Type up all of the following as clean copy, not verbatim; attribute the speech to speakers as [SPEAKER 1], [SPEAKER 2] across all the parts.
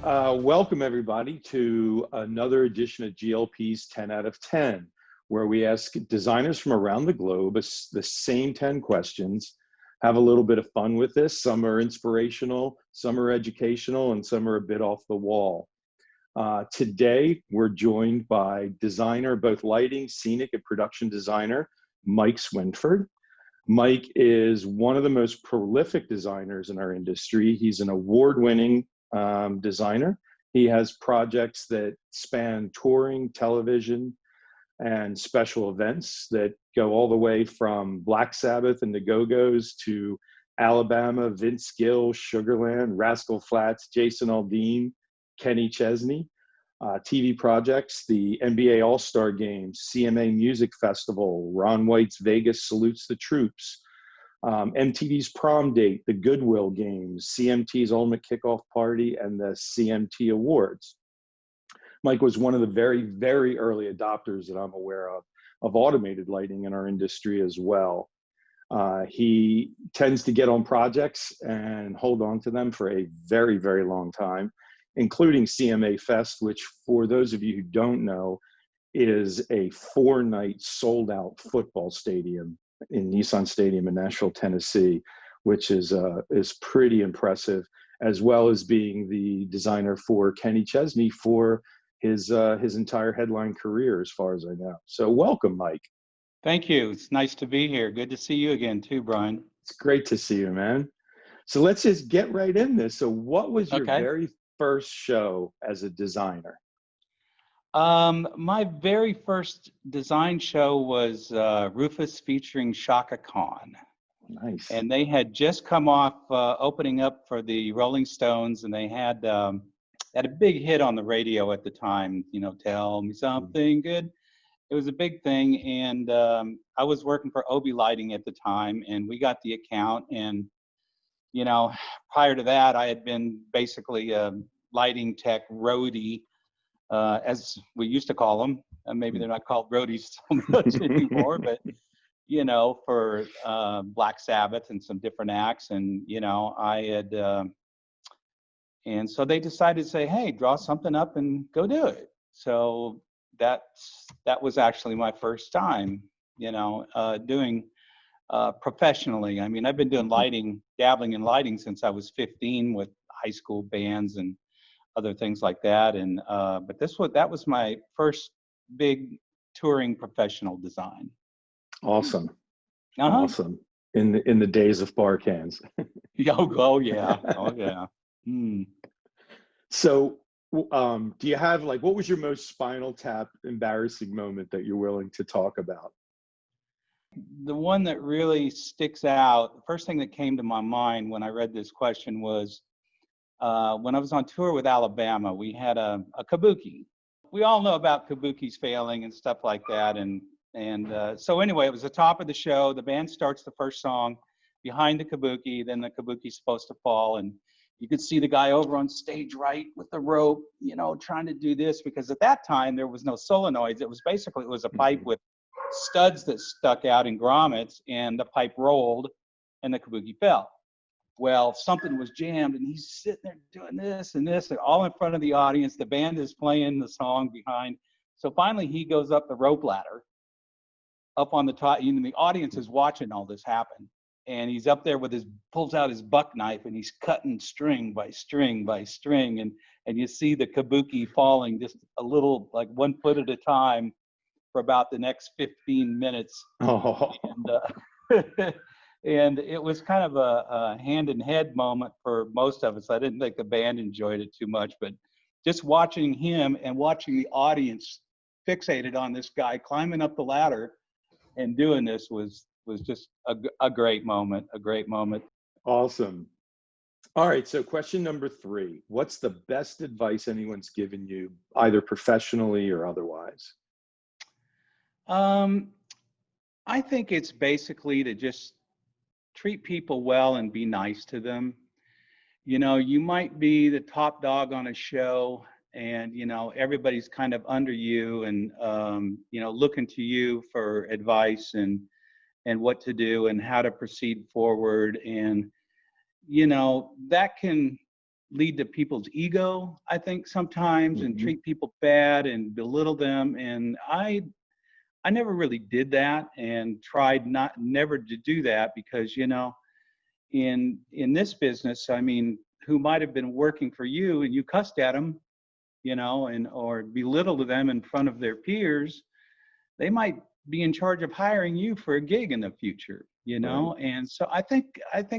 [SPEAKER 1] Welcome everybody to another edition of GLP's 10 out of 10, where we ask designers from around the globe the same 10 questions, have a little bit of fun with this. Some are inspirational, some are educational, and some are a bit off the wall. Today, we're joined by designer, both lighting, scenic, and production designer, Mike Swinford. Mike is one of the most prolific designers in our industry. He's an award-winning designer. He has projects that span touring, television, and special events that go all the way from Black Sabbath and the Go-Go's to Alabama, Vince Gill, Sugarland, Rascal Flatts, Jason Aldean, Kenny Chesney. TV projects, the NBA All-Star Games, CMA Music Festival, Ron White's Vegas Salutes the Troops, MTV's Prom Date, the Goodwill Games, CMT's Ultimate Kickoff Party, and the CMT Awards. Mike was one of the very, very early adopters that I'm aware of automated lighting in our industry as well. He tends to get on projects and hold on to them for a very, very long time, including CMA Fest, which for those of you who don't know, is a 4-night sold-out football stadium in Nissan Stadium in Nashville, Tennessee, which is pretty impressive, as well as being the designer for Kenny Chesney for his entire headline career, as far as I know. So welcome, Mike.
[SPEAKER 2] Thank you. It's nice to be here. Good to see you again too, Brian.
[SPEAKER 1] It's great to see you, man. So let's just get right in this. So what was your very first show as a designer?
[SPEAKER 2] My very first design show was Rufus featuring Shaka Khan.
[SPEAKER 1] Nice.
[SPEAKER 2] And they had just come off opening up for the Rolling Stones, and they had a big hit on the radio at the time, you know, Tell Me Something Good. It was a big thing, and I was working for Obi Lighting at the time, and we got the account, and you know, prior to that, I had been basically a lighting tech roadie, as we used to call them. Maybe they're not called roadies so much anymore, but, you know, for Black Sabbath and some different acts. And, you know, I had, and so they decided to say, hey, draw something up and go do it. So that was actually my first time, you know, doing professionally. I mean, I've been doing lighting, dabbling in lighting since I was 15 with high school bands and other things like that. And but that was my first big touring professional design.
[SPEAKER 1] Awesome. Awesome. In the days of bar cans.
[SPEAKER 2] Oh yeah. Oh yeah.
[SPEAKER 1] So do you have, like, what was your most Spinal Tap embarrassing moment that you're willing to talk about?
[SPEAKER 2] The one that really sticks out, the first thing that came to my mind when I read this question was when I was on tour with Alabama, we had a kabuki. We all know about kabukis failing and stuff like that. And so anyway, it was the top of the show. The band starts the first song behind the kabuki. Then the kabuki's supposed to fall. And you could see the guy over on stage right with the rope, you know, trying to do this, because at that time there was no solenoids. It was a pipe with studs that stuck out in grommets, and the pipe rolled and the kabuki fell. Well, something was jammed, and he's sitting there doing this and this, and all in front of the audience. The band is playing the song behind. So finally he goes up the rope ladder up on the top, and the audience is watching all this happen. And he's up there pulls out his buck knife, and he's cutting string by string by string. And you see the kabuki falling just a little, like 1 foot at a time, for about the next 15 minutes.
[SPEAKER 1] Oh.
[SPEAKER 2] And it was kind of a hand-in-head moment for most of us. I didn't think the band enjoyed it too much, but just watching him and watching the audience fixated on this guy climbing up the ladder and doing this was just a great moment,
[SPEAKER 1] Awesome. All right, so question number 3. What's the best advice anyone's given you, either professionally or otherwise?
[SPEAKER 2] I think it's basically to just treat people well and be nice to them. You know, you might be the top dog on a show, and, you know, everybody's kind of under you and, you know, looking to you for advice and what to do and how to proceed forward. And, you know, that can lead to people's ego, I think, sometimes, and treat people bad and belittle them. And I never really did that, and tried never to do that, because, you know, in this business, I mean, who might have been working for you and you cussed at them, you know, and or belittled them in front of their peers, they might be in charge of hiring you for a gig in the future, you know.
[SPEAKER 1] Right.
[SPEAKER 2] And so I think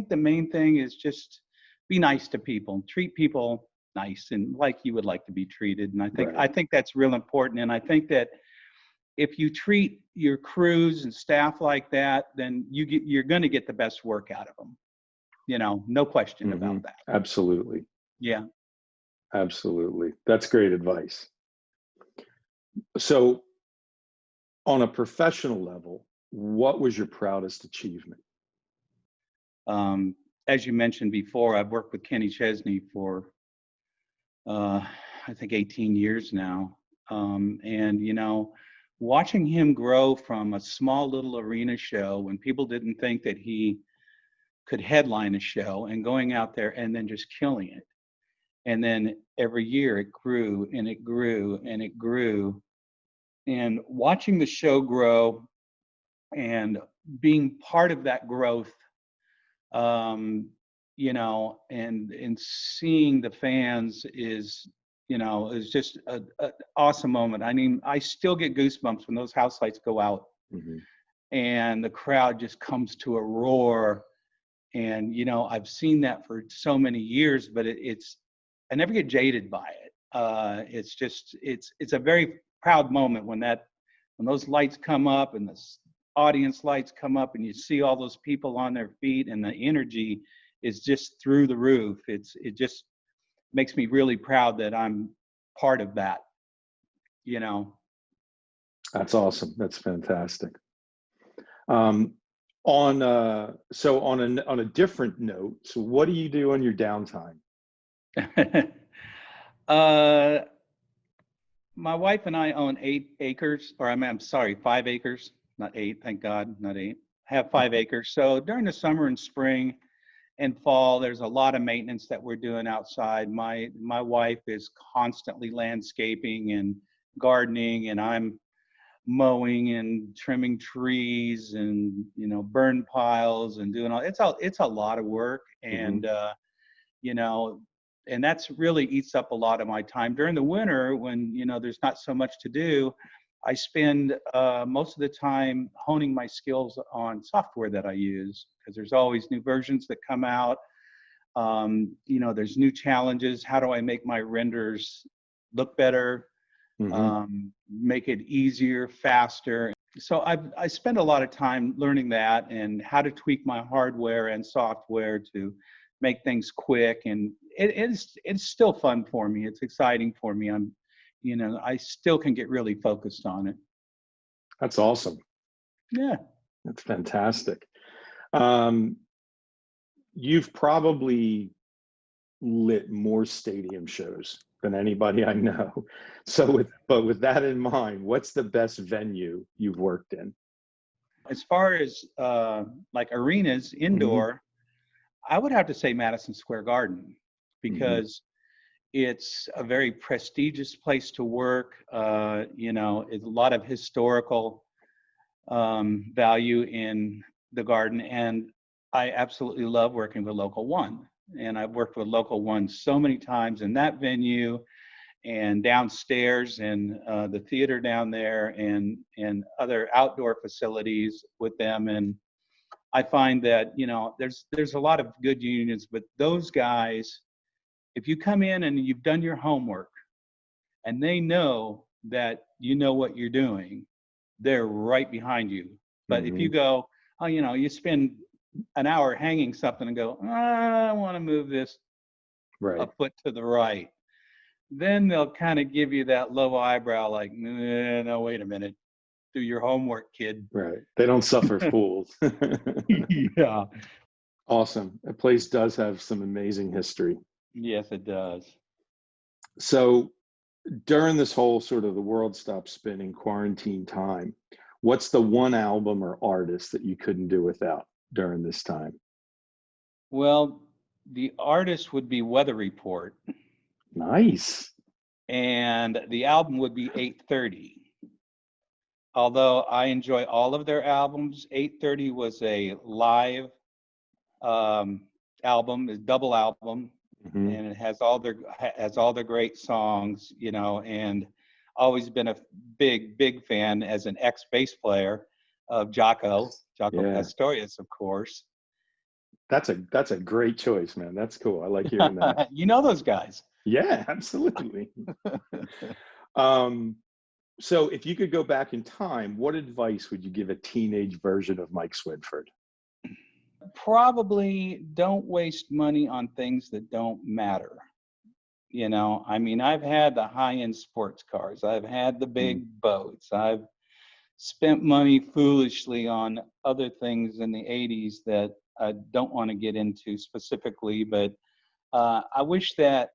[SPEAKER 2] the main thing is just be nice to people, treat people nice and like you would like to be treated. And I think that's real important. And I think that if you treat your crews and staff like that, then you're going to get the best work out of them. You know, no question about that.
[SPEAKER 1] Absolutely.
[SPEAKER 2] Yeah.
[SPEAKER 1] Absolutely. That's great advice. So, on a professional level, what was your proudest achievement?
[SPEAKER 2] As you mentioned before, I've worked with Kenny Chesney for, I think 18 years now. And, you know, watching him grow from a small little arena show when people didn't think that he could headline a show, and going out there and then just killing it. And then every year it grew and it grew and it grew. And watching the show grow and being part of that growth, you know, and seeing the fans is, you know, is just an awesome moment. I mean, I still get goosebumps when those house lights go out and the crowd just comes to a roar. And, you know, I've seen that for so many years, but I never get jaded by it. It's just, it's a very proud moment when those lights come up and the audience lights come up and you see all those people on their feet and the energy is just through the roof. It just makes me really proud that I'm part of that, you know.
[SPEAKER 1] That's awesome. That's fantastic. On a different note, so what do you do on your downtime?
[SPEAKER 2] My wife and I own 8 acres, or I'm sorry, 5 acres, not 8, thank God, not 8. I have 5 acres. So during the summer and spring and fall, there's a lot of maintenance that we're doing outside. My wife is constantly landscaping and gardening, and I'm mowing and trimming trees and, you know, burn piles and doing all. It's a lot of work, and you know, and that's really eats up a lot of my time during the winter when, you know, there's not so much to do. I spend most of the time honing my skills on software that I use, because there's always new versions that come out. You know, there's new challenges. How do I make my renders look better, make it easier, faster? So I spend a lot of time learning that and how to tweak my hardware and software to make things quick. And it's still fun for me. It's exciting for me. You know, I still can get really focused on it.
[SPEAKER 1] That's awesome.
[SPEAKER 2] Yeah.
[SPEAKER 1] That's fantastic. You've probably lit more stadium shows than anybody I know. So with that in mind, what's the best venue you've worked in?
[SPEAKER 2] As far as like arenas indoor, I would have to say Madison Square Garden, because it's a very prestigious place to work. You know, it's a lot of historical value in the garden, and I absolutely love working with Local One. And I've worked with Local One so many times in that venue and downstairs in the theater down there and other outdoor facilities with them. And I find that, you know, there's a lot of good unions, but those guys, if you come in and you've done your homework and they know that you know what you're doing, they're right behind you. But if you go, oh, you know, you spend an hour hanging something and go, I want to move this a foot to the right, then they'll kind of give you that low eyebrow, like, no, wait a minute, do your homework, kid.
[SPEAKER 1] Right. They don't suffer fools.
[SPEAKER 2] Yeah.
[SPEAKER 1] Awesome. The place does have some amazing history.
[SPEAKER 2] Yes, it does.
[SPEAKER 1] So during this whole sort of the world stops spinning quarantine time, what's the one album or artist that you couldn't do without during this time?
[SPEAKER 2] Well, The artist would be Weather Report,
[SPEAKER 1] Nice.
[SPEAKER 2] and the album would be 8:30. Although I enjoy all of their albums, 8:30 was a live album, a double album,
[SPEAKER 1] Mhm.
[SPEAKER 2] and it has all their great songs, you know. And always been a big fan as an ex bass player of Jaco
[SPEAKER 1] Yeah.
[SPEAKER 2] Pastorius, of course.
[SPEAKER 1] That's a great choice, man. That's cool. I like hearing that.
[SPEAKER 2] You know those guys.
[SPEAKER 1] Yeah, absolutely. Um, so if you could go back in time, what advice would you give a teenage version of Mike Swinford?
[SPEAKER 2] Probably don't waste money on things that don't matter. You know, I mean, I've had the high-end sports cars, I've had the
[SPEAKER 1] Mm.
[SPEAKER 2] big boats, I've spent money foolishly on other things in the 80s that I don't want to get into specifically, but I wish that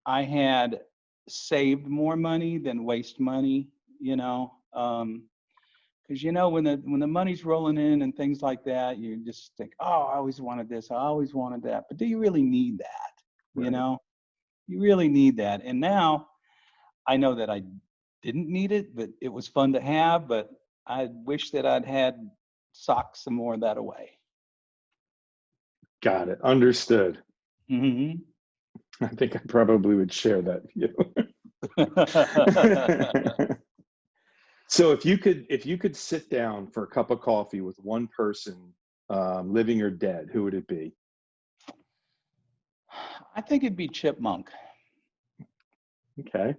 [SPEAKER 2] I had saved more money than waste money, you know. Because you know, when the money's rolling in and things like that, you just think, oh, I always wanted this, I always wanted that. But do you really need that? You
[SPEAKER 1] Right.
[SPEAKER 2] know, you really need that. And now I know that I didn't need it, but it was fun to have. But I wish that I'd had socked some more of that away.
[SPEAKER 1] Got it. Understood.
[SPEAKER 2] Hmm.
[SPEAKER 1] I think I probably would share that view. So if you could sit down for a cup of coffee with one person, living or dead, who would it be?
[SPEAKER 2] I think it'd be Chipmunk.
[SPEAKER 1] Okay.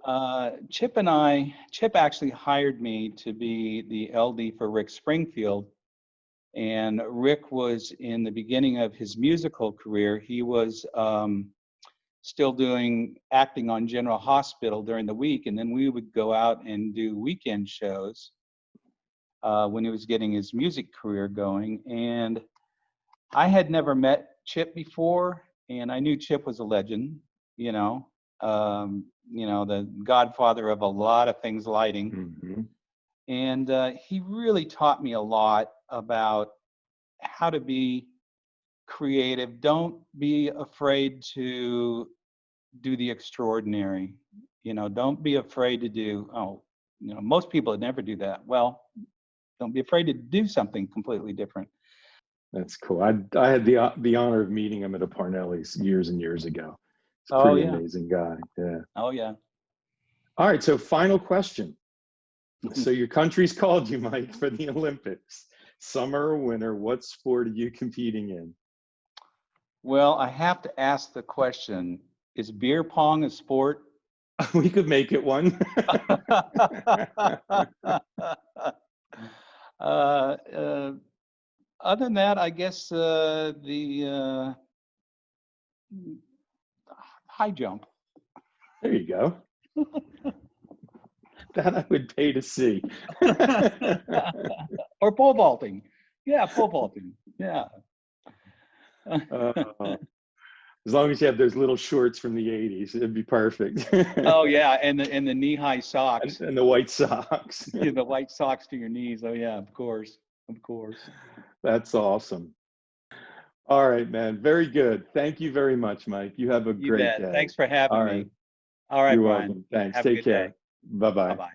[SPEAKER 2] Chip actually hired me to be the LD for Rick Springfield. And Rick was in the beginning of his musical career. He was still doing acting on General Hospital during the week. And then we would go out and do weekend shows when he was getting his music career going. And I had never met Chip before, and I knew Chip was a legend, the godfather of a lot of things lighting.
[SPEAKER 1] Mm-hmm.
[SPEAKER 2] And he really taught me a lot about how to be creative. Don't be afraid to do the extraordinary. Don't be afraid to do, most people would never do that. Well, don't be afraid to do something completely different.
[SPEAKER 1] That's cool. I had the honor of meeting him at a Parnelli's years and years ago. He's a
[SPEAKER 2] Oh,
[SPEAKER 1] pretty
[SPEAKER 2] yeah.
[SPEAKER 1] amazing guy. Yeah.
[SPEAKER 2] Oh, yeah.
[SPEAKER 1] All right. So final question. So your country's called you, Mike, for the Olympics. Summer or winter, what sport are you competing in?
[SPEAKER 2] Well, I have to ask the question, is beer pong a sport?
[SPEAKER 1] We could make it one.
[SPEAKER 2] Other than that, I guess the high jump.
[SPEAKER 1] There you go. That I would pay to see.
[SPEAKER 2] Or pole vaulting. Yeah, pole vaulting. Yeah.
[SPEAKER 1] As long as you have those little shorts from the 80s, it'd be perfect.
[SPEAKER 2] Oh, yeah, and the knee-high socks.
[SPEAKER 1] And the white socks.
[SPEAKER 2] Yeah, the white socks to your knees. Oh, yeah, of course. Of course.
[SPEAKER 1] That's awesome. All right, man. Very good. Thank you very much, Mike. You have a
[SPEAKER 2] You
[SPEAKER 1] great
[SPEAKER 2] bet.
[SPEAKER 1] day.
[SPEAKER 2] Thanks for having
[SPEAKER 1] All
[SPEAKER 2] me.
[SPEAKER 1] right.
[SPEAKER 2] All right,
[SPEAKER 1] You're
[SPEAKER 2] Brian.
[SPEAKER 1] welcome. Thanks.
[SPEAKER 2] Have a
[SPEAKER 1] Take
[SPEAKER 2] good
[SPEAKER 1] care.
[SPEAKER 2] day.
[SPEAKER 1] Bye-bye.
[SPEAKER 2] Bye-bye.